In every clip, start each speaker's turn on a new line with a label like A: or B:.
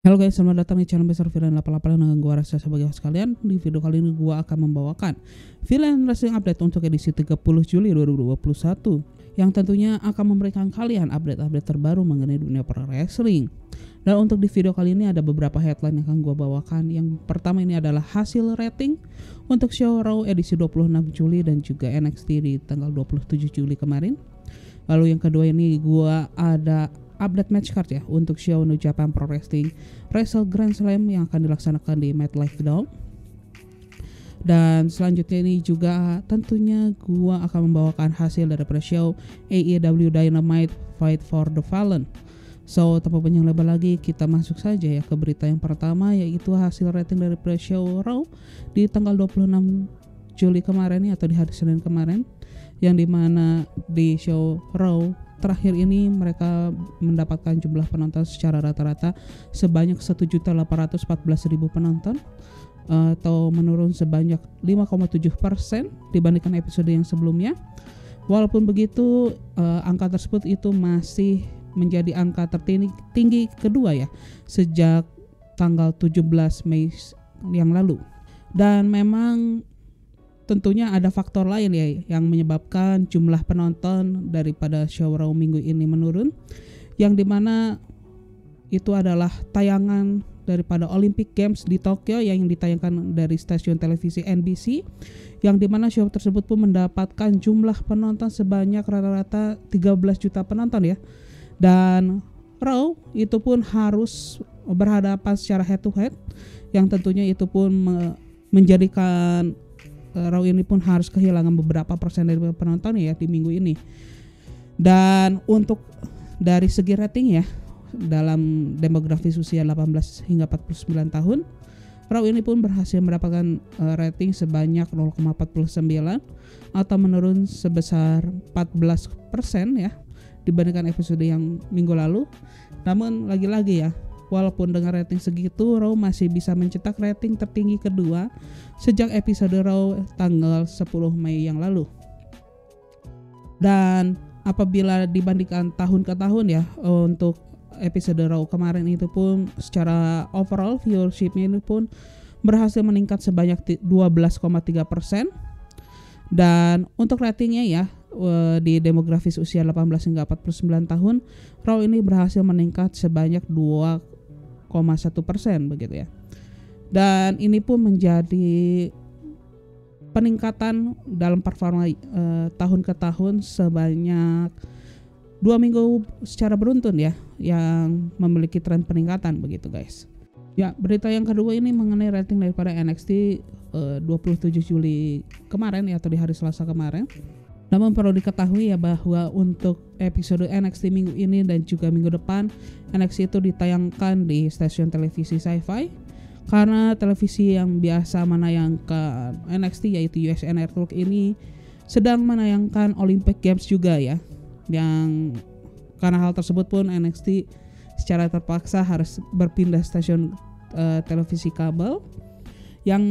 A: Halo guys, selamat datang di channel Besar Villain 88 dengan gua Rasa sebagai host kalian. Di video kali ini gua akan membawakan Villain Wrestling Update untuk edisi 30 Juli 2021 yang tentunya akan memberikan kalian update-update terbaru mengenai dunia pro wrestling. Dan untuk di video kali ini ada beberapa headline yang akan gua bawakan. Yang pertama ini adalah hasil rating untuk show Raw edisi 26 Juli dan juga NXT di tanggal 27 Juli kemarin. Lalu yang kedua ini gua ada update match card ya untuk show New Japan Pro Wrestling Wrestle Grand Slam yang akan dilaksanakan di MetLife Dome. Dan selanjutnya ini juga tentunya gua akan membawakan hasil dari pre-show AEW Dynamite Fight for the Fallen. So tanpa panjang lebar lagi kita masuk saja ya ke berita yang pertama, yaitu hasil rating dari pre-show Raw di tanggal 26 Juli kemarin ya, atau di hari Senin kemarin, yang dimana di show Raw terakhir ini mereka mendapatkan jumlah penonton secara rata-rata sebanyak 1.814.000 penonton, atau menurun sebanyak 5,7% dibandingkan episode yang sebelumnya. Walaupun begitu, angka tersebut itu masih menjadi angka tertinggi kedua ya sejak tanggal 17 Mei yang lalu. Dan memang tentunya ada faktor lain ya yang menyebabkan jumlah penonton daripada show Raw minggu ini menurun, yang dimana itu adalah tayangan daripada Olympic Games di Tokyo yang ditayangkan dari stasiun televisi NBC, yang dimana show tersebut pun mendapatkan jumlah penonton sebanyak rata-rata 13 juta penonton ya. Dan Raw itu pun harus berhadapan secara head to head, yang tentunya itu pun menjadikan Raw ini pun harus kehilangan beberapa persen dari penonton ya di minggu ini. Dan untuk dari segi rating ya, dalam demografis usia 18 hingga 49 tahun, Raw ini pun berhasil mendapatkan rating sebanyak 0,49 atau menurun sebesar 14% ya dibandingkan episode yang minggu lalu. Namun lagi-lagi ya, walaupun dengan rating segitu, Raw masih bisa mencetak rating tertinggi kedua sejak episode Raw tanggal 10 Mei yang lalu. Dan apabila dibandingkan tahun ke tahun ya, untuk episode Raw kemarin itu pun secara overall viewershipnya ini pun berhasil meningkat sebanyak 12,3%. Dan untuk ratingnya ya, di demografis usia 18 hingga 49 tahun, Raw ini berhasil meningkat sebanyak 2,1% begitu ya. Dan ini pun menjadi peningkatan dalam performa tahun ke tahun sebanyak 2 minggu secara beruntun ya, yang memiliki tren peningkatan begitu guys. Ya, berita yang kedua ini mengenai rating daripada NXT 27 Juli kemarin ya, atau di hari Selasa kemarin. Namun perlu diketahui ya bahwa untuk episode NXT minggu ini dan juga minggu depan, NXT itu ditayangkan di stasiun televisi Sci-Fi, karena televisi yang biasa menayangkan NXT yaitu USA Network ini sedang menayangkan Olympic Games juga ya, yang karena hal tersebut pun NXT secara terpaksa harus berpindah stasiun televisi kabel, yang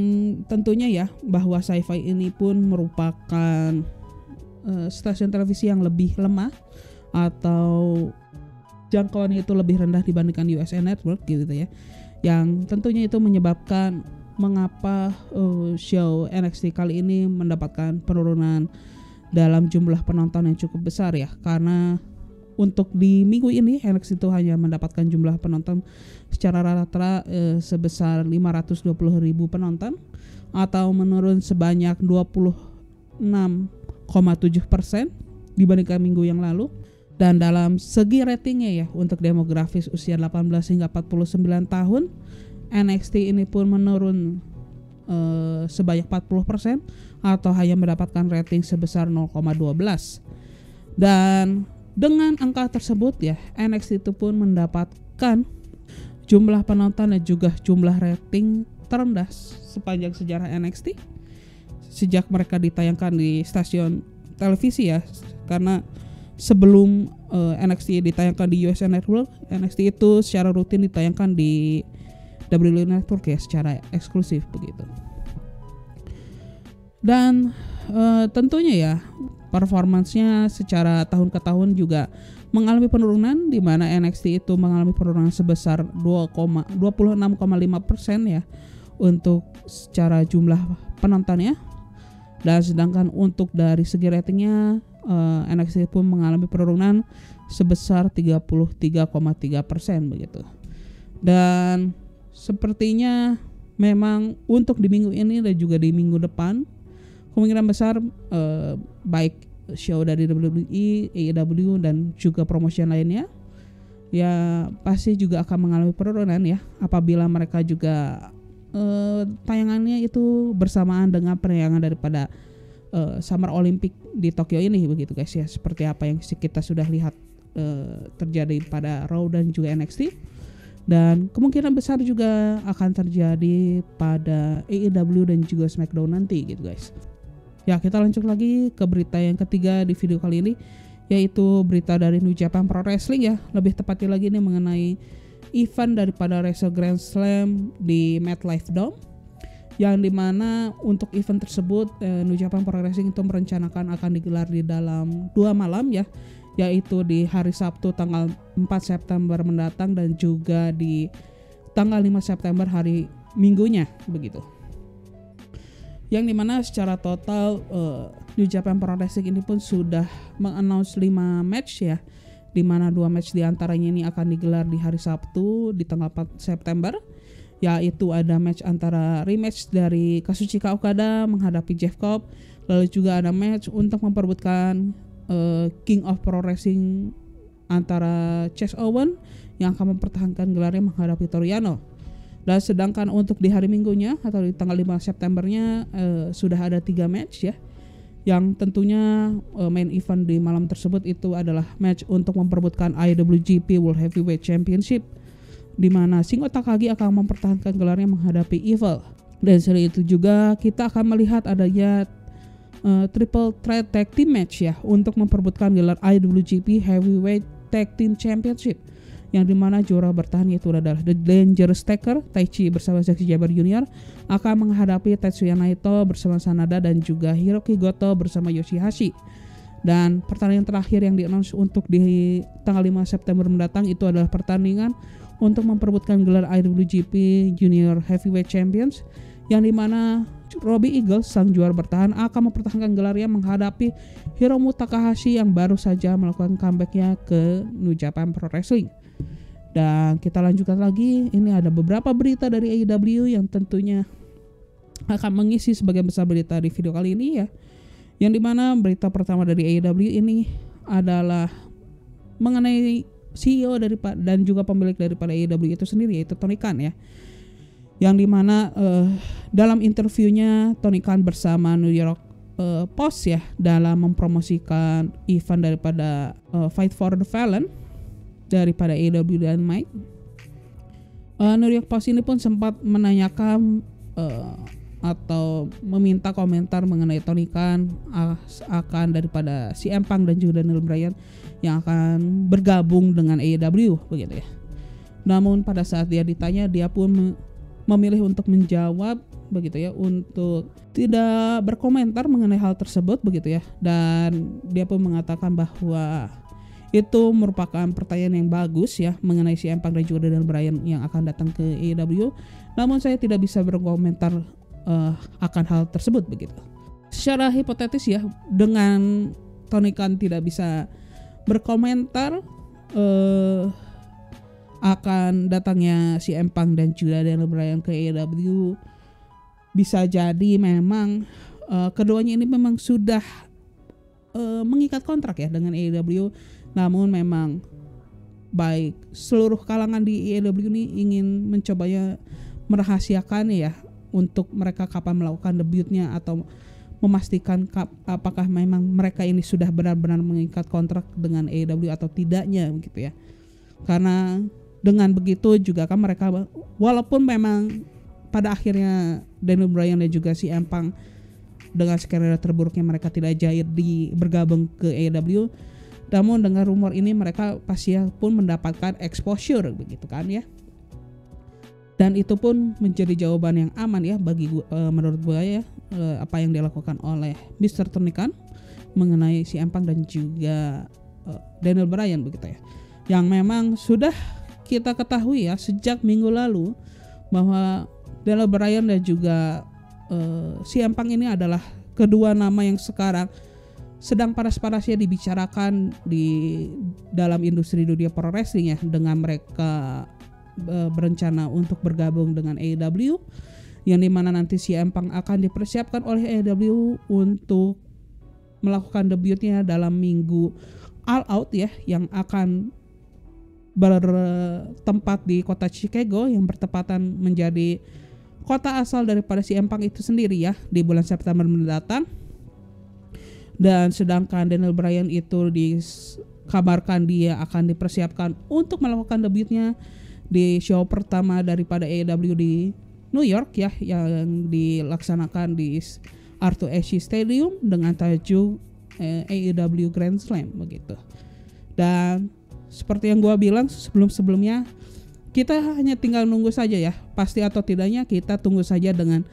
A: tentunya ya bahwa Sci-Fi ini pun merupakan stasiun televisi yang lebih lemah atau jangkauannya itu lebih rendah dibandingkan USA Network gitu ya, yang tentunya itu menyebabkan mengapa show NXT kali ini mendapatkan penurunan dalam jumlah penonton yang cukup besar ya, karena untuk di minggu ini NXT itu hanya mendapatkan jumlah penonton secara rata-rata sebesar 520.000 penonton atau menurun sebanyak 26,7% dibandingkan minggu yang lalu. Dan dalam segi ratingnya ya, untuk demografis usia 18 hingga 49 tahun, NXT ini pun menurun sebanyak 40% atau hanya mendapatkan rating sebesar 0,12. Dan dengan angka tersebut ya, NXT itu pun mendapatkan jumlah penonton dan juga jumlah rating terendah sepanjang sejarah NXT sejak mereka ditayangkan di stasiun televisi ya, karena sebelum NXT ditayangkan di USA Network, NXT itu secara rutin ditayangkan di WWE Network ya secara eksklusif begitu. Dan tentunya ya performance-nya secara tahun ke tahun juga mengalami penurunan, di mana NXT itu mengalami penurunan sebesar 26,5% ya untuk secara jumlah penontonnya. Dan sedangkan untuk dari segi ratingnya NXT pun mengalami penurunan sebesar 33,3% begitu. Dan sepertinya memang untuk di minggu ini dan juga di minggu depan kemungkinan besar baik show dari WWE, AEW dan juga promotion lainnya ya pasti juga akan mengalami penurunan ya apabila mereka juga tayangannya itu bersamaan dengan penayangan daripada Summer Olympic di Tokyo ini begitu guys ya, seperti apa yang kita sudah lihat terjadi pada Raw dan juga NXT, dan kemungkinan besar juga akan terjadi pada AEW dan juga SmackDown nanti gitu guys. Ya, kita lanjut lagi ke berita yang ketiga di video kali ini, yaitu berita dari New Japan Pro Wrestling ya. Lebih tepatnya lagi ini mengenai event daripada Wrestle Grand Slam di MetLife Dome, yang dimana untuk event tersebut New Japan Pro Wrestling itu merencanakan akan digelar di dalam 2 malam ya, yaitu di hari Sabtu tanggal 4 September mendatang dan juga di tanggal 5 September hari Minggunya begitu. Yang dimana secara total New Japan Pro Wrestling ini pun sudah mengannounce 5 match ya, dimana 2 match diantaranya ini akan digelar di hari Sabtu di tanggal 4 September, yaitu ada match antara rematch dari Kazuchika Okada menghadapi Jeff Cobb, lalu juga ada match untuk memperebutkan King of Pro Wrestling antara Chase Owens yang akan mempertahankan gelarnya menghadapi Toru Yano. Dan sedangkan untuk di hari Minggunya atau di tanggal 5 Septembernya sudah ada 3 match ya, yang tentunya main event di malam tersebut itu adalah match untuk memperebutkan IWGP World Heavyweight Championship, di mana Shingo Takagi akan mempertahankan gelarnya menghadapi Evil. Dan selain itu juga kita akan melihat adanya triple threat tag team match ya untuk memperebutkan gelar IWGP Heavyweight Tag Team Championship, yang dimana juara bertahan yaitu adalah The Dangerous Taker Taichi bersama Zack Sabre Jr. akan menghadapi Tetsuya Naito bersama Sanada dan juga Hiroki Goto bersama Yoshihashi. Dan pertandingan terakhir yang di-announce untuk di tanggal 5 September mendatang itu adalah pertandingan untuk memperebutkan gelar IWGP Junior Heavyweight Champions, yang dimana Robbie Eagles sang juara bertahan akan mempertahankan gelarnya menghadapi Hiromu Takahashi yang baru saja melakukan comebacknya ke New Japan Pro Wrestling. Dan kita lanjutkan lagi, ini ada beberapa berita dari AEW yang tentunya akan mengisi sebagian besar berita di video kali ini ya. Yang dimana berita pertama dari AEW ini adalah mengenai CEO dan juga pemilik daripada AEW itu sendiri, yaitu Tony Khan ya. Yang dimana dalam interviewnya Tony Khan bersama New York Post ya dalam mempromosikan event daripada Fight for the Fallen daripada AEW dan Mike, New York Post ini pun sempat menanyakan atau meminta komentar mengenai Tony Khan akan daripada CM Punk dan juga Daniel Bryan yang akan bergabung dengan AEW begitu ya. Namun pada saat dia ditanya, dia pun memilih untuk menjawab begitu ya, untuk tidak berkomentar mengenai hal tersebut begitu ya. Dan dia pun mengatakan bahwa itu merupakan pertanyaan yang bagus ya mengenai CM Punk dan juga Daniel Bryan yang akan datang ke AEW. Namun saya tidak bisa berkomentar akan hal tersebut begitu. Secara hipotetis ya, dengan Tony Khan tidak bisa berkomentar akan datangnya CM Punk dan juga Daniel Bryan ke AEW, bisa jadi memang keduanya ini memang sudah mengikat kontrak ya dengan AEW. Namun memang baik seluruh kalangan di AEW ini ingin mencobanya merahasiakan ya untuk mereka kapan melakukan debutnya atau memastikan apakah memang mereka ini sudah benar-benar mengikat kontrak dengan AEW atau tidaknya begitu ya. Karena dengan begitu juga kan mereka, walaupun memang pada akhirnya Daniel Bryan dan juga CM Punk dengan skenario terburuknya mereka tidak jadi bergabung ke AEW, namun dengan rumor ini mereka pasti pun mendapatkan exposure begitu kan ya. Dan itu pun menjadi jawaban yang aman ya bagi menurut gue ya, apa yang dilakukan oleh Mr. Tony Khan mengenai CM Punk dan juga Daniel Bryan begitu ya. Yang memang sudah kita ketahui ya sejak minggu lalu bahwa Daniel Bryan dan juga CM Punk ini adalah kedua nama yang sekarang sedang panas-panasnya dibicarakan di dalam industri dunia pro wrestling ya, dengan mereka berencana untuk bergabung dengan AEW, yang dimana nanti CM Punk akan dipersiapkan oleh AEW untuk melakukan debutnya dalam minggu All Out ya, yang akan bertempat di kota Chicago yang bertepatan menjadi kota asal daripada CM Punk itu sendiri ya, di bulan September mendatang. Dan sedangkan Daniel Bryan itu dikabarkan dia akan dipersiapkan untuk melakukan debutnya di show pertama daripada AEW di New York ya, yang dilaksanakan di R2SC Stadium dengan tajuk AEW Grand Slam begitu. Dan seperti yang gua bilang sebelumnya, kita hanya tinggal nunggu saja ya, pasti atau tidaknya kita tunggu saja dengan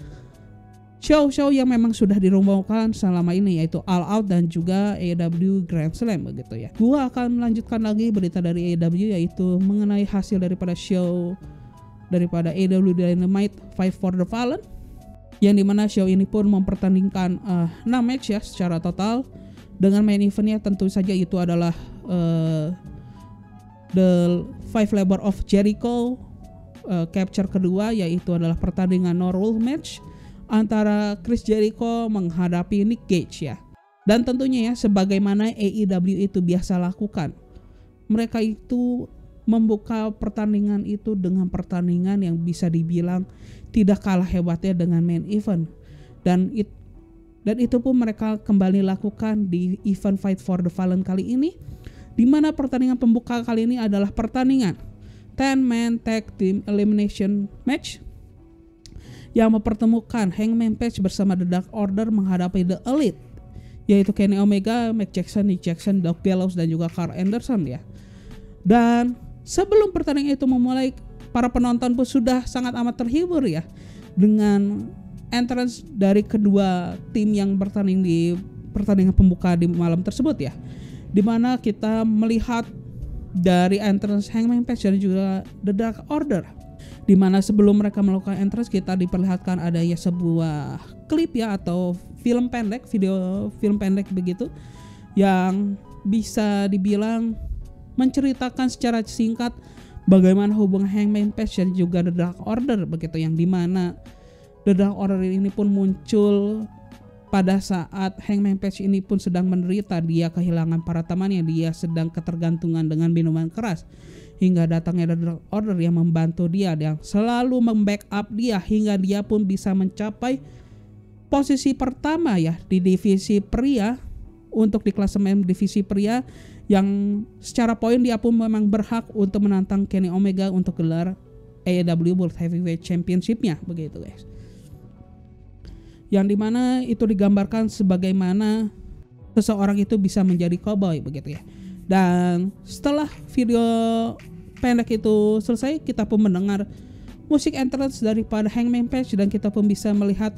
A: show-show yang memang sudah dirumuskan selama ini, yaitu All Out dan juga AEW Grand Slam begitu ya. Gua akan melanjutkan lagi berita dari AEW, yaitu mengenai hasil daripada show daripada AEW Dynamite Fight for the Fallen, yang dimana show ini pun mempertandingkan 6 match ya secara total, dengan main eventnya tentu saja itu adalah The Five Labor of Jericho capture kedua, yaitu adalah pertandingan no rule match antara Chris Jericho menghadapi Nick Gage ya. Dan tentunya ya, sebagaimana AEW itu biasa lakukan, mereka itu membuka pertandingan itu dengan pertandingan yang bisa dibilang tidak kalah hebatnya dengan main event. Dan itu pun mereka kembali lakukan di event Fight for the Fallen kali ini, di mana pertandingan pembuka kali ini adalah pertandingan 10-man tag team elimination match yang mempertemukan Hangman Page bersama The Dark Order menghadapi The Elite, yaitu Kenny Omega, Matt Jackson, Nick Jackson, Doug Gallows dan juga Karl Anderson ya. Dan sebelum pertandingan itu memulai, para penonton pun sudah sangat amat terhibur ya dengan entrance dari kedua tim yang bertanding di pertandingan pembuka di malam tersebut ya, dimana kita melihat dari entrance Hangman Page dan juga The Dark Order, dimana sebelum mereka melakukan entrance kita diperlihatkan adanya sebuah klip ya, atau video film pendek begitu, yang bisa dibilang menceritakan secara singkat bagaimana hubungan Hangman Page dan juga The Dark Order begitu, yang dimana The Dark Order ini pun muncul pada saat Hangman Page ini pun sedang menderita. Dia kehilangan para temannya, dia sedang ketergantungan dengan minuman keras, hingga datangnya The Dark Order yang membantu dia, yang selalu membackup dia hingga dia pun bisa mencapai posisi pertama ya di divisi pria, untuk di klasemen divisi pria, yang secara poin dia pun memang berhak untuk menantang Kenny Omega untuk gelar AEW World Heavyweight Championship-nya begitu guys. Yang dimana itu digambarkan sebagaimana seseorang itu bisa menjadi cowboy begitu ya. Dan setelah video pendek itu selesai, kita pun mendengar musik entrance daripada Hangman Page, dan kita pun bisa melihat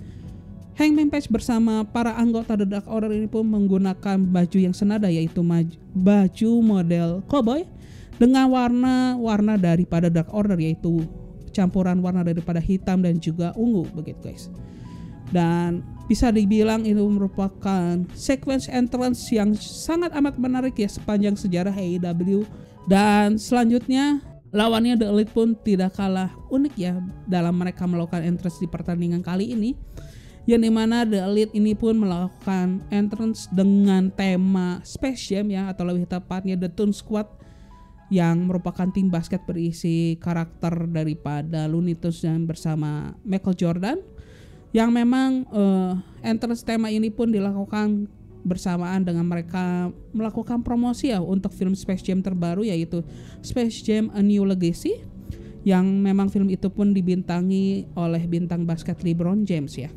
A: Hangman Page bersama para anggota The Dark Order ini pun menggunakan baju yang senada, yaitu baju model cowboy dengan warna-warna daripada Dark Order, yaitu campuran warna daripada hitam dan juga ungu begitu guys. Dan bisa dibilang itu merupakan sequence entrance yang sangat amat menarik ya sepanjang sejarah AEW. Dan selanjutnya lawannya The Elite pun tidak kalah unik ya dalam mereka melakukan entrance di pertandingan kali ini, yang dimana The Elite ini pun melakukan entrance dengan tema Space Jam ya, atau lebih tepatnya The Toon Squad, yang merupakan tim basket berisi karakter daripada Looney Tunes dan bersama Michael Jordan, yang memang entrance tema ini pun dilakukan bersamaan dengan mereka melakukan promosi ya untuk film Space Jam terbaru, yaitu Space Jam A New Legacy, yang memang film itu pun dibintangi oleh bintang basket LeBron James ya,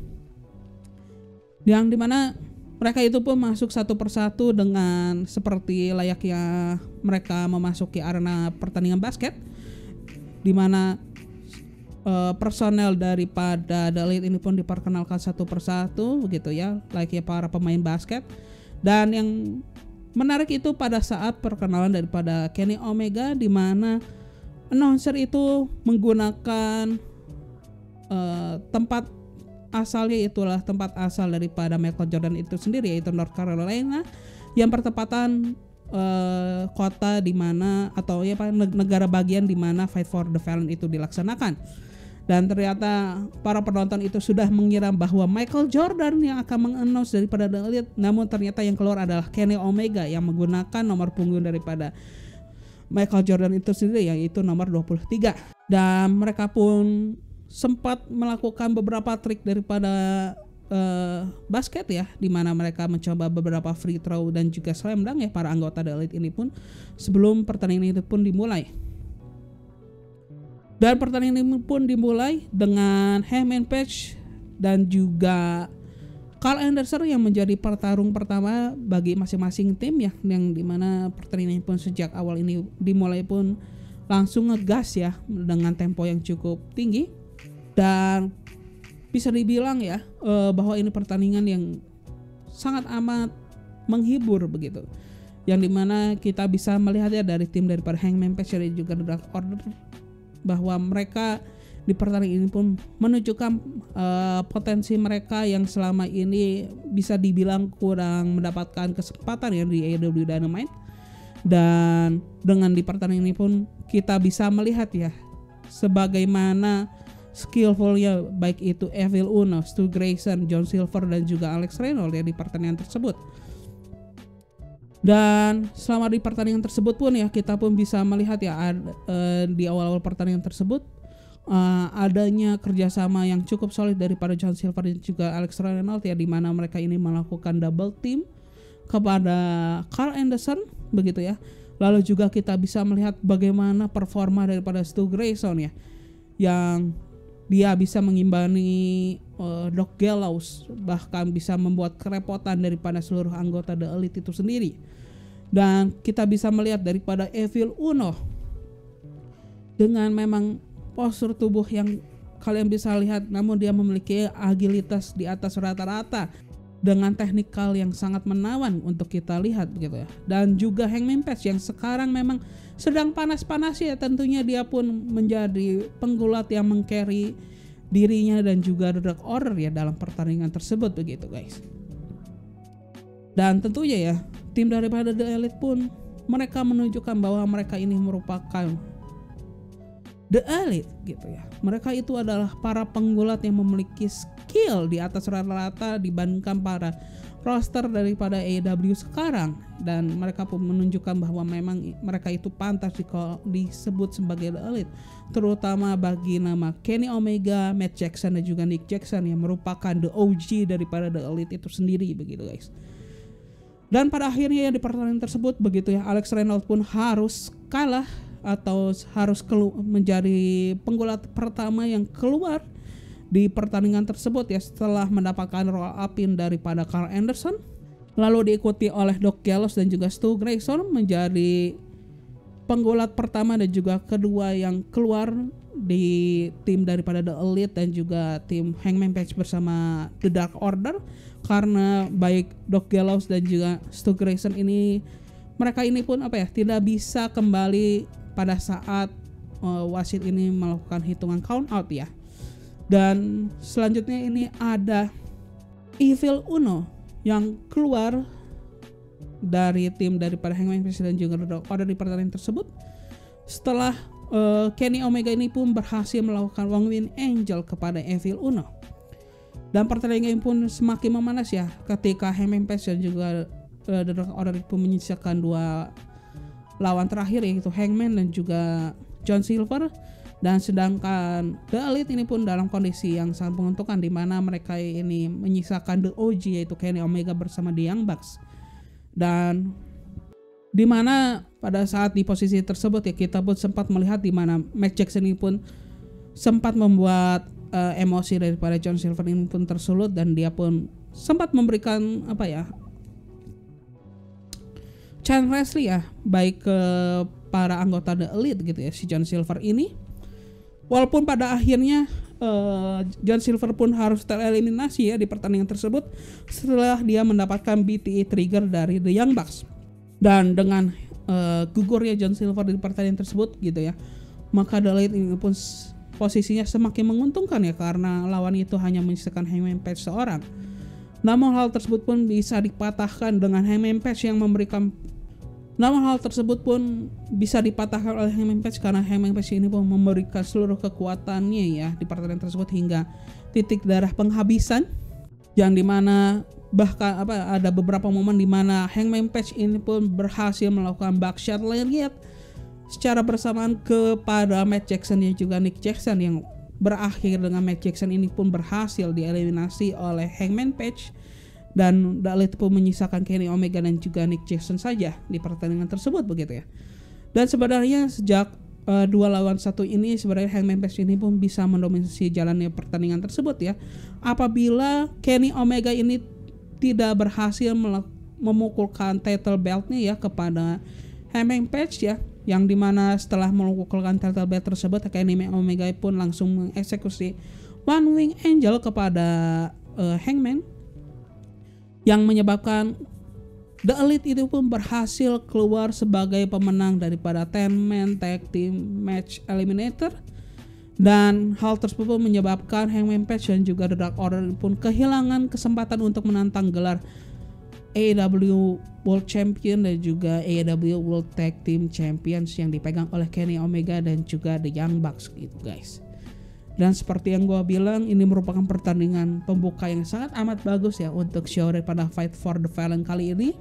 A: yang dimana mereka itu pun masuk satu persatu dengan seperti layaknya mereka memasuki arena pertandingan basket, dimana personel daripada The Elite ini pun diperkenalkan satu persatu begitu ya, ya para pemain basket. Dan yang menarik itu pada saat perkenalan daripada Kenny Omega, di mana announcer itu menggunakan tempat asalnya, itulah tempat asal daripada Michael Jordan itu sendiri, yaitu North Carolina, yang bertepatan kota di mana atau ya negara bagian di mana Fight for the Fallen itu dilaksanakan. Dan ternyata para penonton itu sudah mengira bahwa Michael Jordan yang akan mengannounce daripada The Elite, namun ternyata yang keluar adalah Kenny Omega yang menggunakan nomor punggung daripada Michael Jordan itu sendiri, yaitu nomor 23. Dan mereka pun sempat melakukan beberapa trik daripada basket ya, di mana mereka mencoba beberapa free throw dan juga slam dunk ya para anggota The Elite ini pun sebelum pertandingan itu pun dimulai. Dan pertandingan ini pun dimulai dengan Hangman Page dan juga Karl Anderson yang menjadi pertarung pertama bagi masing-masing tim ya, yang dimana pertandingan ini pun sejak awal ini dimulai pun langsung ngegas ya dengan tempo yang cukup tinggi. Dan bisa dibilang ya bahwa ini pertandingan yang sangat amat menghibur begitu, yang dimana kita bisa melihatnya dari tim daripada Hangman Page dan juga The Dark Order, bahwa mereka di pertandingan ini pun menunjukkan potensi mereka yang selama ini bisa dibilang kurang mendapatkan kesempatan ya di AEW Dynamite. Dan dengan di pertandingan ini pun kita bisa melihat ya sebagaimana skillfulnya baik itu Evil Uno, Stu Grayson, John Silver dan juga Alex Reynolds ya di pertandingan tersebut. Dan selama di pertandingan tersebut pun ya kita pun bisa melihat ya di awal-awal pertandingan tersebut adanya kerjasama yang cukup solid daripada John Silver dan juga Alex Reynolds ya, di mana mereka ini melakukan double team kepada Karl Anderson begitu ya. Lalu juga kita bisa melihat bagaimana performa daripada Stu Grayson ya, yang dia bisa mengimbangi Doc Gallows, bahkan bisa membuat kerepotan daripada seluruh anggota The Elite itu sendiri. Dan kita bisa melihat daripada Evil Uno dengan memang postur tubuh yang kalian bisa lihat, namun dia memiliki agilitas di atas rata-rata dengan teknikal yang sangat menawan untuk kita lihat gitu ya. Dan juga Hangman Page yang sekarang memang sedang panas-panasnya, tentunya dia pun menjadi penggulat yang meng-carry dirinya dan juga The Dark Order ya dalam pertandingan tersebut begitu guys. Dan tentunya ya tim daripada The Elite pun mereka menunjukkan bahwa mereka ini merupakan The Elite gitu ya. Mereka itu adalah para penggulat yang memiliki skill di atas rata-rata dibandingkan para roster daripada AEW sekarang, dan mereka pun menunjukkan bahwa memang mereka itu pantas disebut sebagai The Elite, terutama bagi nama Kenny Omega, Matt Jackson dan juga Nick Jackson yang merupakan the OG daripada The Elite itu sendiri begitu guys. Dan pada akhirnya di pertandingan tersebut begitu ya, Alex Reynolds pun harus kalah atau harus menjadi penggulat pertama yang keluar di pertandingan tersebut ya, setelah mendapatkan roll up-in daripada Karl Anderson, lalu diikuti oleh Doc Gallows dan juga Stu Grayson menjadi penggulat pertama dan juga kedua yang keluar di tim daripada The Elite dan juga tim Hangman Page bersama The Dark Order, karena baik Doc Gallows dan juga Stu Grayson ini, mereka ini pun tidak bisa kembali pada saat wasit ini melakukan hitungan count out ya. Dan selanjutnya ini ada Evil Uno yang keluar dari tim daripada Hangman Page dan juga The Dark Order di pertandingan tersebut, setelah Kenny Omega ini pun berhasil melakukan One Wing Angel kepada Evil Uno. Dan pertandingan ini pun semakin memanas ya ketika Hangman Page dan juga The Dark Order pun menyisakan dua lawan terakhir, yaitu Hangman dan juga John Silver. Dan sedangkan The Elite ini pun dalam kondisi yang sangat menguntungkan, di mana mereka ini menyisakan The OG yaitu Kenny Omega bersama The Young Bucks. Dan di mana pada saat di posisi tersebut ya kita pun sempat melihat di mana Matt Jackson ini pun sempat membuat emosi daripada John Silver ini pun tersulut, dan dia pun sempat memberikan chant wrestling ya baik ke para anggota The Elite gitu ya, si John Silver ini. Walaupun pada akhirnya John Silver pun harus tereliminasi ya di pertandingan tersebut setelah dia mendapatkan BTE trigger dari The Young Bucks. Dan dengan gugurnya John Silver di pertandingan tersebut gitu ya, maka The Elite ini pun posisinya semakin menguntungkan ya, karena lawan itu hanya menyisakan Hangman Page seorang. Namun hal tersebut pun bisa dipatahkan dengan Hangman Page yang memberikan oleh Hangman Page karena Hangman Page ini pun memberikan seluruh kekuatannya ya di pertandingan tersebut hingga titik darah penghabisan, yang dimana bahkan ada beberapa momen di mana Hangman Page ini pun berhasil melakukan buckshot lariat secara bersamaan kepada Matt Jackson dan juga Nick Jackson, yang berakhir dengan Matt Jackson ini pun berhasil dieliminasi oleh Hangman Page, dan The Elite pun menyisakan Kenny Omega dan juga Nick Jackson saja di pertandingan tersebut begitu ya. Dan sebenarnya sejak 2 lawan 1 ini sebenarnya Hangman Page ini pun bisa mendominasi jalannya pertandingan tersebut ya, apabila Kenny Omega ini tidak berhasil memukulkan title beltnya ya kepada Hangman Page ya, yang dimana setelah memukulkan title belt tersebut Kenny Omega pun langsung mengeksekusi One Wing Angel kepada Hangman, yang menyebabkan The Elite itu pun berhasil keluar sebagai pemenang daripada 10-man tag team match eliminator. Dan hal tersebut pun menyebabkan Hangman Page dan juga The Dark Order pun kehilangan kesempatan untuk menantang gelar AEW World Champion dan juga AEW World Tag Team Champions yang dipegang oleh Kenny Omega dan juga The Young Bucks gitu guys. Dan seperti yang gue bilang, ini merupakan pertandingan pembuka yang sangat amat bagus ya untuk show daripada Fight for the Fallen kali ini.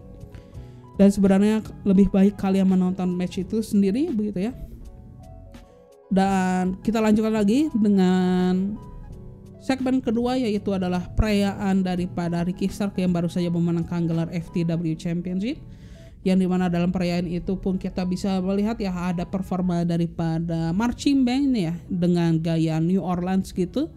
A: Dan sebenarnya lebih baik kalian menonton match itu sendiri begitu ya. Dan kita lanjutkan lagi dengan segmen kedua, yaitu adalah perayaan daripada Ricky Stark yang baru saja memenangkan gelar FTW Championship, yang dimana dalam perayaan itu pun kita bisa melihat ya ada performa daripada marching band ya dengan gaya New Orleans gitu.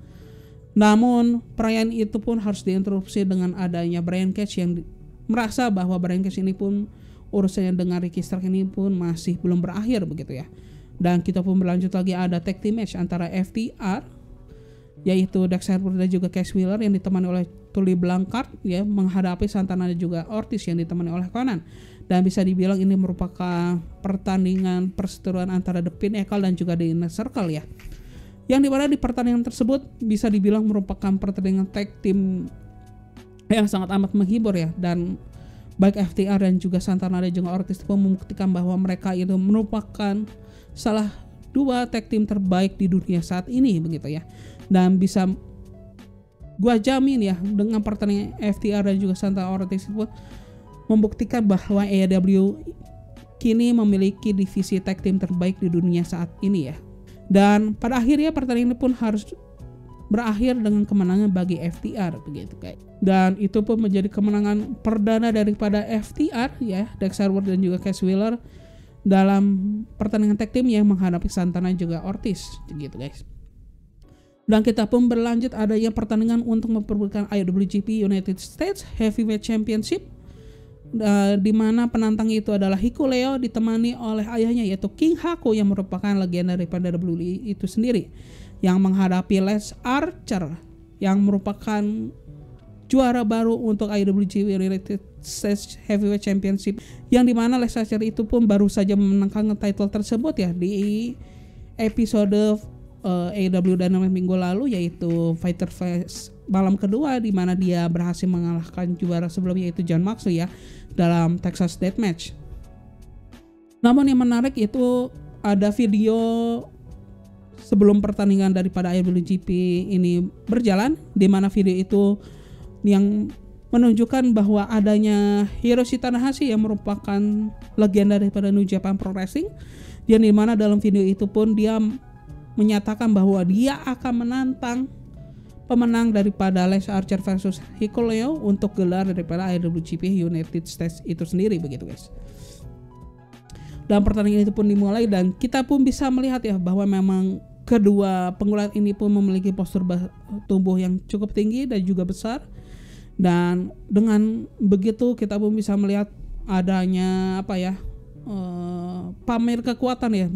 A: Namun perayaan itu pun harus diinterupsi dengan adanya Brian Cage yang merasa bahwa Brian Cage ini pun urusannya dengan Ricky Stark ini pun masih belum berakhir begitu ya. Dan kita pun berlanjut lagi ada tag team match antara FTR yaitu Dexter dan juga Cash Wheeler yang ditemani oleh Tully Blanchard ya menghadapi Santana dan juga Ortiz yang ditemani oleh Conan. Dan bisa dibilang ini merupakan pertandingan perseteruan antara The Pinnacle dan juga The Inner Circle ya, yang dimana di pertandingan tersebut bisa dibilang merupakan pertandingan tag team yang sangat amat menghibur ya. Dan baik FTR dan juga Santana dan juga Ortiz pun membuktikan bahwa mereka itu merupakan salah 2 tag team terbaik di dunia saat ini begitu ya. Dan bisa gua jamin ya dengan pertandingan FTR dan juga Santana Ortiz pun membuktikan bahwa AEW kini memiliki divisi tag team terbaik di dunia saat ini ya. Dan pada akhirnya pertandingan ini pun harus berakhir dengan kemenangan bagi FTR begitu guys. Dan itu pun menjadi kemenangan perdana daripada FTR ya, Dexter Ward dan juga Cash Wheeler dalam pertandingan tag team yang menghadapi Santana juga Ortiz gitu guys. Dan kita pun berlanjut adanya pertandingan untuk memperebutkan IWGP United States Heavyweight Championship, di mana penantang itu adalah Hikuleo ditemani oleh ayahnya yaitu King Haku yang merupakan legenda daripada WWE itu sendiri, yang menghadapi Les Archer yang merupakan juara baru untuk IWGP United States Heavyweight Championship, yang dimana Les Archer itu pun baru saja memenangkan title tersebut ya di episode AEW Dynamite minggu lalu, yaitu Fighter Fest malam kedua, di mana dia berhasil mengalahkan juara sebelumnya yaitu Jon Moxley ya dalam Texas Deathmatch. Namun yang menarik itu ada video sebelum pertandingan daripada IWGP ini berjalan, di mana video itu yang menunjukkan bahwa adanya Hiroshi Tanahashi yang merupakan legenda daripada New Japan Pro Wrestling, yang dimana dalam video itu pun dia menyatakan bahwa dia akan menantang pemenang daripada Les Archer versus Hikuleo untuk gelar daripada IWGP United States itu sendiri begitu guys. Dan pertandingan itu pun dimulai dan kita pun bisa melihat ya bahwa memang kedua penggulat ini pun memiliki postur tubuh yang cukup tinggi dan juga besar. Dan dengan begitu kita pun bisa melihat adanya pamer kekuatan ya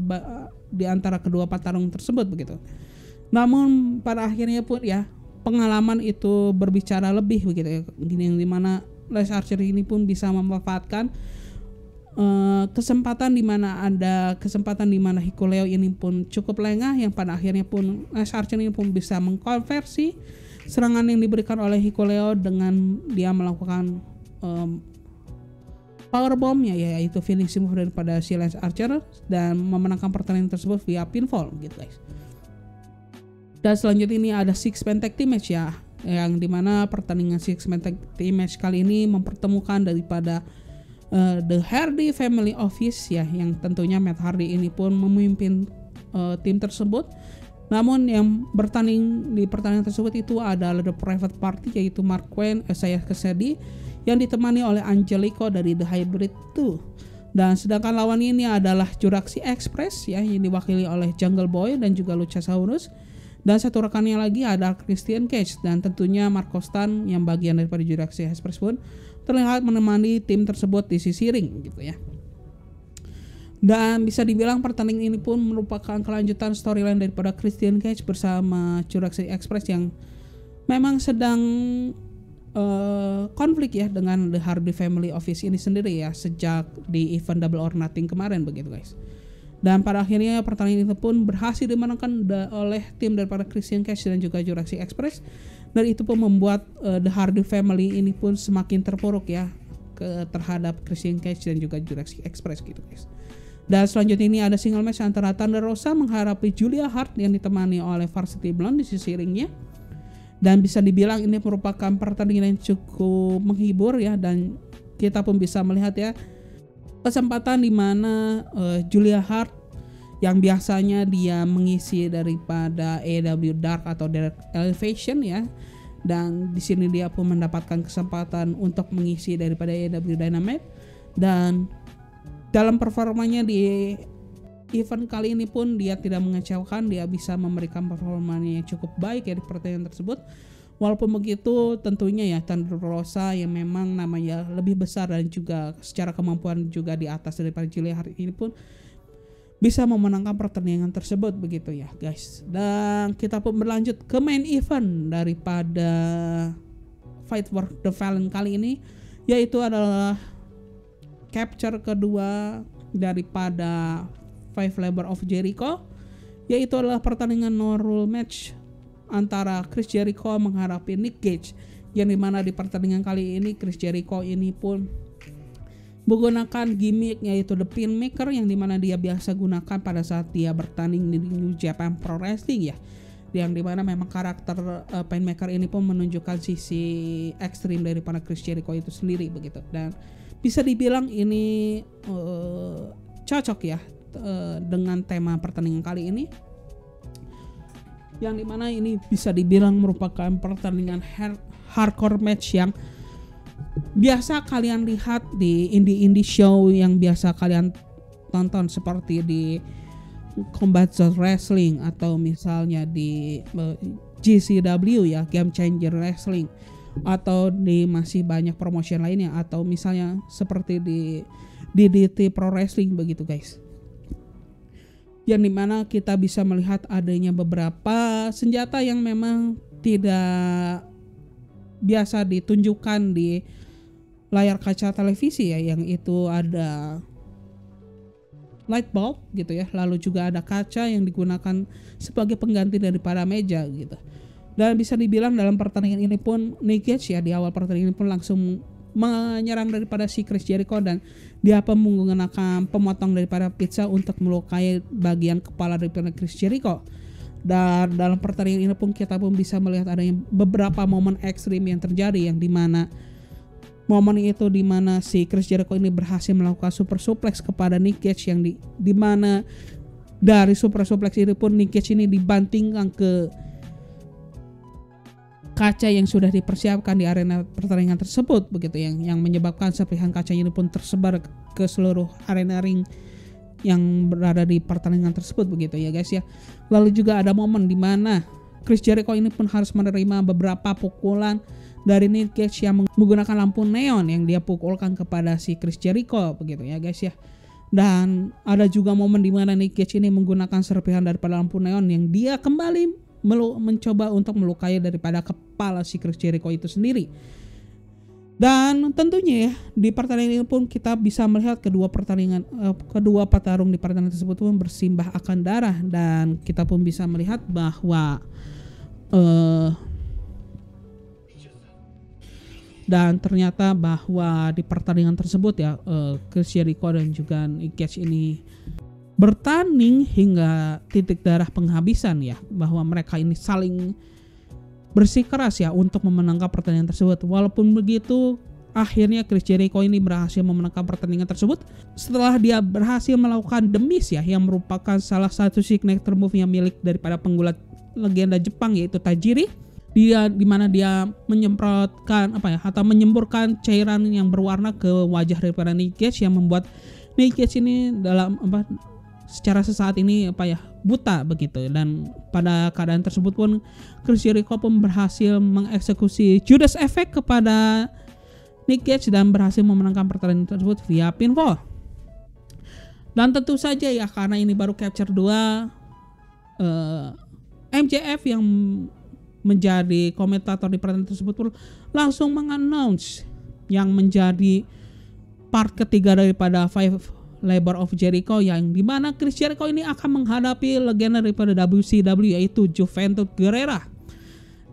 A: di antara kedua petarung tersebut begitu. Namun pada akhirnya pun ya pengalaman itu berbicara lebih begitu ya, gini yang dimana Lance Archer ini pun bisa memanfaatkan kesempatan di mana Hikuleo ini pun cukup lengah, yang pada akhirnya pun Lance Archer ini pun bisa mengkonversi serangan yang diberikan oleh Hikuleo dengan dia melakukan powerbomb yaitu finishing move daripada si Lance Archer dan memenangkan pertandingan tersebut via pinfall gitu guys. Dan selanjutnya ini ada six man tag team match ya, yang dimana pertandingan six man tag team match kali ini mempertemukan daripada The Hardy Family Office ya, yang tentunya Matt Hardy ini pun memimpin tim tersebut. Namun yang bertanding di pertandingan tersebut itu adalah The Private Party, yaitu Mark Quinn, Isaiah Cassidy yang ditemani oleh Angelico dari The Hybrid 2. Dan sedangkan lawan ini adalah Jurassic Express ya, yang diwakili oleh Jungle Boy dan juga Luchasaurus. Dan satu rekannya lagi ada Christian Cage, dan tentunya Marco Stunt yang bagian daripada Jurassic Express pun terlihat menemani tim tersebut di sisi ring gitu ya. Dan bisa dibilang pertandingan ini pun merupakan kelanjutan storyline daripada Christian Cage bersama Jurassic Express yang memang sedang konflik ya dengan The Hardy Family Office ini sendiri ya, sejak di event Double or Nothing kemarin begitu guys. Dan pada akhirnya pertandingan itu pun berhasil dimenangkan oleh tim daripada Christian Cage dan juga Jurassic Express, dan itu pun membuat The Hardy Family ini pun semakin terpuruk ya terhadap Christian Cage dan juga Jurassic Express gitu guys. Dan selanjutnya ini ada single match antara Thunder Rosa menghadapi Julia Hart yang ditemani oleh Varsity Blonde di sisi ringnya. Dan bisa dibilang ini merupakan pertandingan yang cukup menghibur ya, dan kita pun bisa melihat ya kesempatan di mana Julia Hart yang biasanya dia mengisi daripada AEW Dark atau Dark Elevation ya, dan di sini dia pun mendapatkan kesempatan untuk mengisi daripada AEW Dynamite, dan dalam performanya di event kali ini pun dia tidak mengecewakan, dia bisa memberikan performanya yang cukup baik ya di pertandingan tersebut. Walaupun begitu tentunya ya Thunder Rosa yang memang namanya lebih besar dan juga secara kemampuan juga di atas daripada Julia Hart ini pun bisa memenangkan pertandingan tersebut begitu ya guys. Dan kita pun berlanjut ke main event daripada Fight for the Fallen kali ini, yaitu adalah capture kedua daripada Five Labor of Jericho, yaitu adalah pertandingan no rule match antara Chris Jericho menghadapi Nick Gage, yang dimana di pertandingan kali ini Chris Jericho ini pun menggunakan gimmick yaitu The Pinmaker, yang dimana dia biasa gunakan pada saat dia bertanding di New Japan Pro Wrestling ya, yang dimana memang karakter Pinmaker ini pun menunjukkan sisi ekstrim daripada Chris Jericho itu sendiri begitu. Dan bisa dibilang ini cocok ya dengan tema pertandingan kali ini, yang dimana ini bisa dibilang merupakan pertandingan hardcore match yang biasa kalian lihat di indie show yang biasa kalian tonton, seperti di Combat Zone Wrestling atau misalnya di GCW ya, Game Changer Wrestling, atau di masih banyak promotion lainnya, atau misalnya seperti di DDT Pro Wrestling begitu guys, yang dimana kita bisa melihat adanya beberapa senjata yang memang tidak biasa ditunjukkan di layar kaca televisi ya, yang itu ada light bulb gitu ya, lalu juga ada kaca yang digunakan sebagai pengganti daripada meja gitu. Dan bisa dibilang dalam pertandingan ini pun Nick Gage ya di awal pertandingan ini pun langsung menyerang daripada si Chris Jericho, dan dia pun menggunakan pemotong daripada pizza untuk melukai bagian kepala daripada Chris Jericho. Dan dalam pertandingan ini pun kita pun bisa melihat adanya beberapa momen ekstrim yang terjadi, yang dimana momen itu dimana si Chris Jericho ini berhasil melakukan super suplex kepada Nick Gage, yang dimana dari super suplex ini pun Nick Gage ini dibantingkan ke kaca yang sudah dipersiapkan di arena pertandingan tersebut begitu, yang menyebabkan serpihan kacanya ini pun tersebar ke seluruh arena ring yang berada di pertandingan tersebut begitu ya guys ya. Lalu juga ada momen di mana Chris Jericho ini pun harus menerima beberapa pukulan dari Nick Gage yang menggunakan lampu neon yang dia pukulkan kepada si Chris Jericho begitu ya guys ya. Dan ada juga momen di mana Nick Gage ini menggunakan serpihan daripada lampu neon yang dia kembali mencoba untuk melukai daripada kepala si Chris Jericho itu sendiri. Dan tentunya ya di pertandingan ini pun kita bisa melihat kedua petarung di pertandingan tersebut pun bersimbah akan darah, dan kita pun bisa melihat bahwa dan ternyata bahwa di pertandingan tersebut ya Chris Jericho dan juga Nick Gage ini bertanding hingga titik darah penghabisan ya, bahwa mereka ini saling bersikeras ya untuk memenangkan pertandingan tersebut. Walaupun begitu, akhirnya Chris Jericho ini berhasil memenangkan pertandingan tersebut setelah dia berhasil melakukan The Miz ya, yang merupakan salah satu signature move yang milik daripada penggulat legenda Jepang yaitu Tajiri. Dia dimana dia menyemprotkan atau menyemburkan cairan yang berwarna ke wajah daripada Nick Gage, yang membuat Nick Gage ini secara sesaat ini buta begitu. Dan pada keadaan tersebut pun Chris Jericho pun berhasil mengeksekusi Judas Effect kepada Nick Gage dan berhasil memenangkan pertandingan tersebut via pinfall. Dan tentu saja ya, karena ini baru capture 2, MJF yang menjadi komentator di pertandingan tersebut pun langsung mengannounce yang menjadi part ketiga daripada Five Labor of Jericho, yang dimana Chris Jericho ini akan menghadapi legenda daripada WCW yaitu Juventud Guerrera.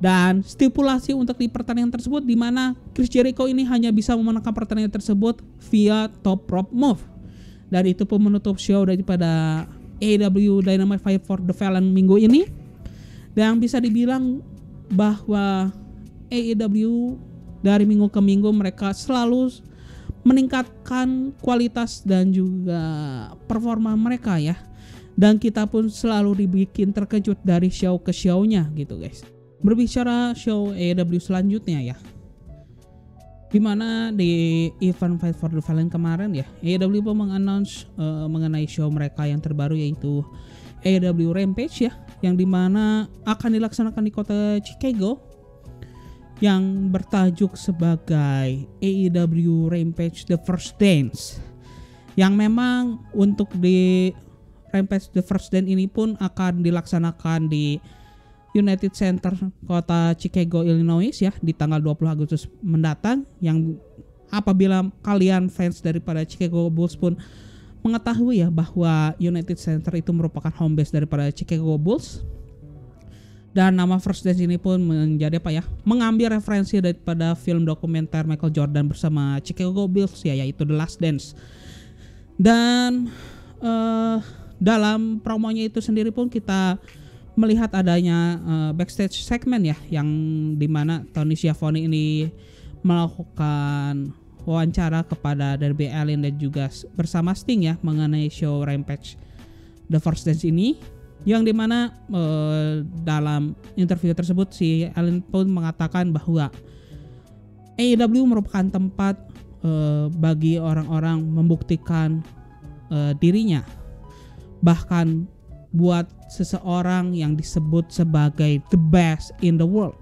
A: Dan stipulasi untuk di pertandingan tersebut dimana Chris Jericho ini hanya bisa memenangkan pertandingan tersebut via top rope move. Dan itu pun menutup show daripada AEW Dynamite Fight for the Fallen minggu ini. Dan bisa dibilang bahwa AEW dari minggu ke minggu mereka selalu meningkatkan kualitas dan juga performa mereka ya. Dan kita pun selalu dibikin terkejut dari show ke show-nya gitu guys. Berbicara show AEW selanjutnya ya, dimana di event Fight for the Fallen kemarin ya, AEW pun mengannounce mengenai show mereka yang terbaru yaitu AEW Rampage ya, yang dimana akan dilaksanakan di kota Chicago, yang bertajuk sebagai AEW Rampage The First Dance, yang memang untuk di Rampage The First Dance ini pun akan dilaksanakan di United Center kota Chicago, Illinois ya, di tanggal 20 Agustus mendatang. Yang apabila kalian fans daripada Chicago Bulls pun mengetahui ya bahwa United Center itu merupakan home base daripada Chicago Bulls. Dan nama First Dance ini pun menjadi mengambil referensi daripada film dokumenter Michael Jordan bersama Chicago Bulls ya, yaitu The Last Dance. Dan dalam promonya itu sendiri pun kita melihat adanya backstage segmen ya, yang dimana Tony Schiavone ini melakukan wawancara kepada Darby Allin dan juga bersama Sting ya mengenai show Rampage The First Dance ini, yang dimana dalam interview tersebut si Allin pun mengatakan bahwa AEW merupakan tempat bagi orang-orang membuktikan dirinya, bahkan buat seseorang yang disebut sebagai the best in the world,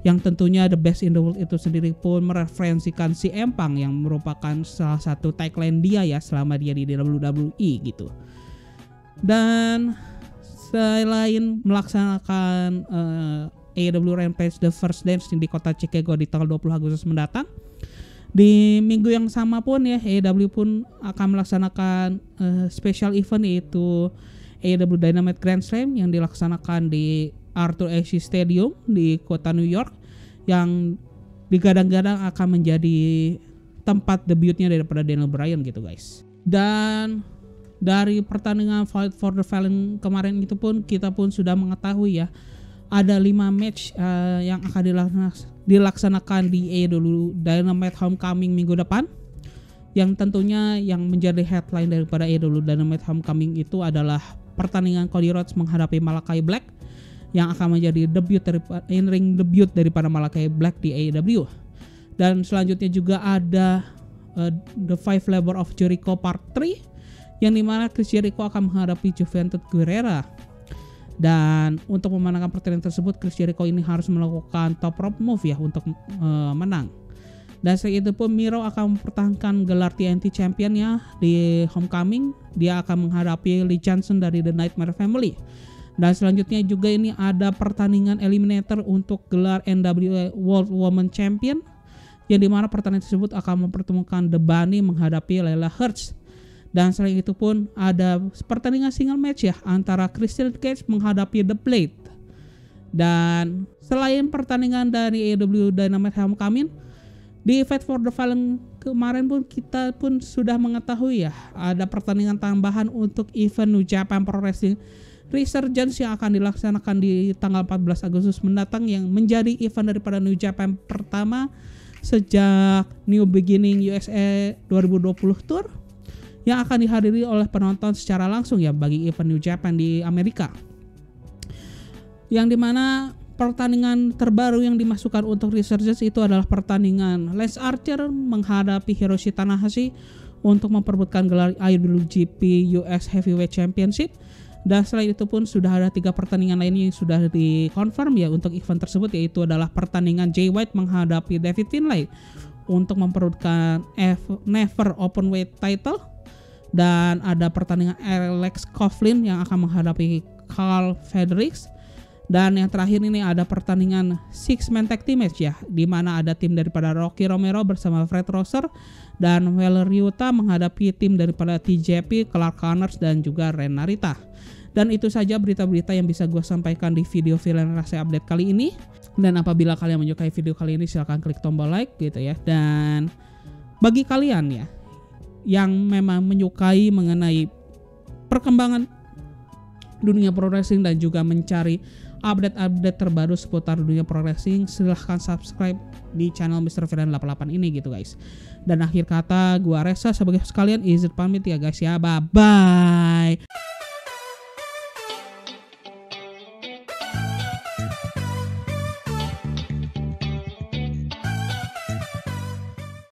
A: yang tentunya the best in the world itu sendiri pun mereferensikan si Empang yang merupakan salah satu tagline dia ya selama dia di WWE gitu. Dan selain melaksanakan AEW Rampage The First Dance di kota Chicago di tanggal 20 Agustus mendatang, di minggu yang sama pun ya AEW pun akan melaksanakan special event yaitu AEW Dynamite Grand Slam yang dilaksanakan di Arthur Ashe Stadium di kota New York, yang digadang-gadang akan menjadi tempat debutnya daripada Daniel Bryan gitu guys. Dan dari pertandingan Fight for the Fallen kemarin itu pun kita pun sudah mengetahui ya, ada 5 match yang akan dilaksanakan di AEW Dynamite Homecoming minggu depan, yang tentunya yang menjadi headline daripada AEW Dynamite Homecoming itu adalah pertandingan Cody Rhodes menghadapi Malakai Black, yang akan menjadi in-ring debut daripada Malakai Black di AEW. Dan selanjutnya juga ada The Five Labor of Jericho Part 3, yang dimana Chris Jericho akan menghadapi Juventud Guerrera. Dan untuk memenangkan pertandingan tersebut, Chris Jericho ini harus melakukan top rope move ya untuk menang. Dan selain itu pun Miro akan mempertahankan gelar TNT Champion-nya di Homecoming. Dia akan menghadapi Lee Johnson dari The Nightmare Family. Dan selanjutnya juga ini ada pertandingan eliminator untuk gelar NWA World Women Champion, yang dimana pertandingan tersebut akan mempertemukan The Bunny menghadapi Layla Hirsch. Dan selain itu pun ada pertandingan single match ya antara Christian Cage menghadapi The Blade. Dan selain pertandingan dari AEW Dynamite Homecoming, di Fight for the Fallen kemarin pun kita pun sudah mengetahui ya, ada pertandingan tambahan untuk event New Japan Pro Wrestling Resurgence yang akan dilaksanakan di tanggal 14 Agustus mendatang, yang menjadi event daripada New Japan pertama sejak New Beginning USA 2020 Tour, yang akan dihadiri oleh penonton secara langsung ya bagi event New Japan di Amerika. Yang dimana pertandingan terbaru yang dimasukkan untuk Resurgence itu adalah pertandingan Lance Archer menghadapi Hiroshi Tanahashi untuk memperebutkan gelar IWGP US Heavyweight Championship. Dan selain itu pun sudah ada 3 pertandingan lainnya yang sudah dikonfirm ya untuk event tersebut, yaitu adalah pertandingan Jay White menghadapi David Finlay untuk memperebutkan Never Openweight title, dan ada pertandingan Alex Coughlin yang akan menghadapi Carl Fredericks. Dan yang terakhir ini ada pertandingan Six Man Tag Team match ya, di mana ada tim daripada Rocky Romero bersama Fred Rosser dan Wheeler Yuta menghadapi tim daripada TJP, Clark Connors dan juga Ren Narita. Dan itu saja berita-berita yang bisa gue sampaikan di video Villain Rasa Update kali ini. Dan apabila kalian menyukai video kali ini, silahkan klik tombol like gitu ya. Dan bagi kalian ya yang memang menyukai mengenai perkembangan dunia pro wrestling dan juga mencari update-update terbaru seputar dunia pro wrestling, silahkan subscribe di channel Mr. Villain 88 ini gitu guys. Dan akhir kata, gua Reza sebagai host kalian izin pamit ya guys ya, bye bye.